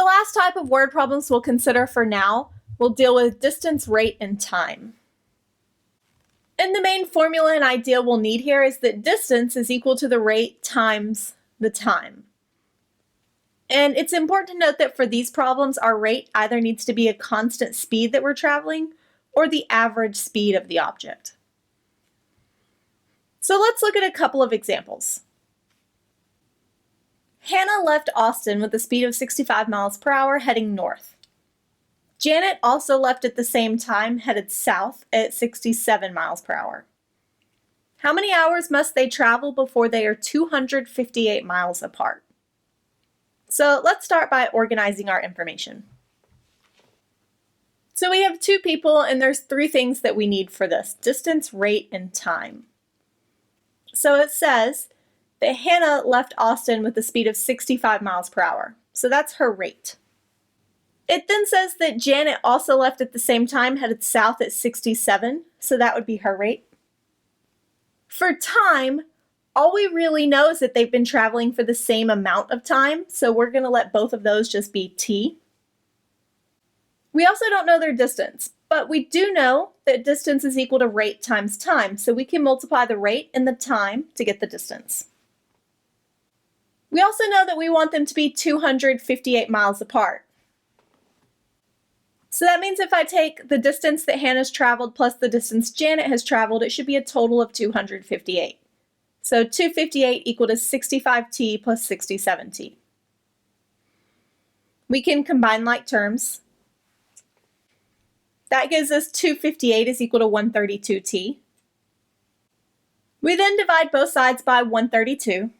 last type of word problems we'll consider for now will deal with distance, rate, and time. And the main formula and idea we'll need here is that distance is equal to the rate times the time. And it's important to note that for these problems, our rate either needs to be a constant speed that we're traveling or the average speed of the object. So let's look at a couple of examples. Hannah left Austin with a speed of 65 miles per hour heading north. Janet also left at the same time, headed south at 67 miles per hour. How many hours must they travel before they are 258 miles apart? So let's start by organizing our information. So we have two people and there's three things that we need for this: distance, rate, and time. So it says that Hannah left Austin with a speed of 65 miles per hour. So that's her rate. It then says that Janet also left at the same time, headed south at 67. So that would be her rate. For time, all we really know is that they've been traveling for the same amount of time, so we're going to let both of those just be t. We also don't know their distance, but we do know that distance is equal to rate times time, so we can multiply the rate and the time to get the distance. We also know that we want them to be 258 miles apart. So that means if I take the distance that Hannah's traveled plus the distance Janet has traveled, it should be a total of 258. So 258 equal to 65t plus 67t. We can combine like terms. That gives us 258 is equal to 132t. We then divide both sides by 132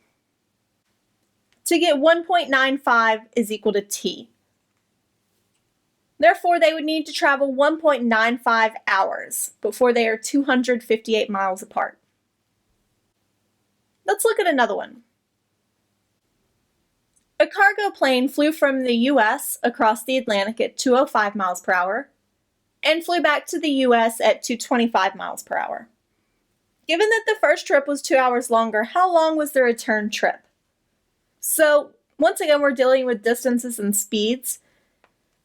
to get 1.95 is equal to t. Therefore, they would need to travel 1.95 hours before they are 258 miles apart. Let's look at another one. A cargo plane flew from the US across the Atlantic at 205 miles per hour and flew back to the US at 225 miles per hour. Given that the first trip was 2 hours longer, how long was the return trip? So once again, we're dealing with distances and speeds.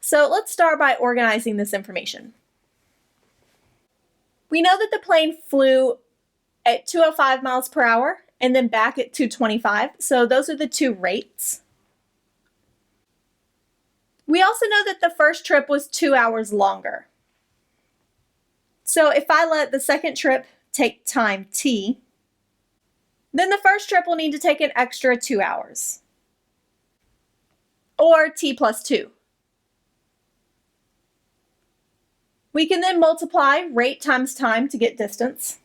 So let's start by organizing this information. We know that the plane flew at 205 miles per hour and then back at 225. So those are the two rates. We also know that the first trip was 2 hours longer. So if I let the second trip take time t, then the first trip will need to take an extra 2 hours, or t plus 2. We can then multiply rate times time to get distance.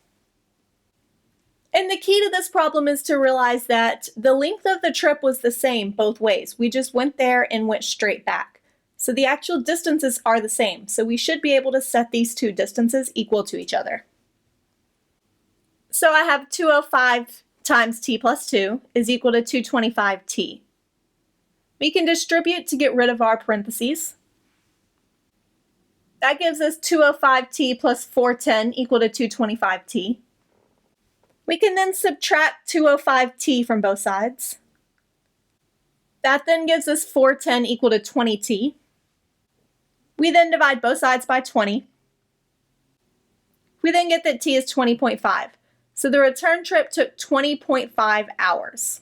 And the key to this problem is to realize that the length of the trip was the same both ways. We just went there and went straight back. So the actual distances are the same. So we should be able to set these two distances equal to each other. So I have 205 times t plus 2 is equal to 225t. We can distribute to get rid of our parentheses. That gives us 205t plus 410 equal to 225t. We can then subtract 205t from both sides. That then gives us 410 equal to 20t. We then divide both sides by 20. We then get that t is 20.5. So the return trip took 20.5 hours.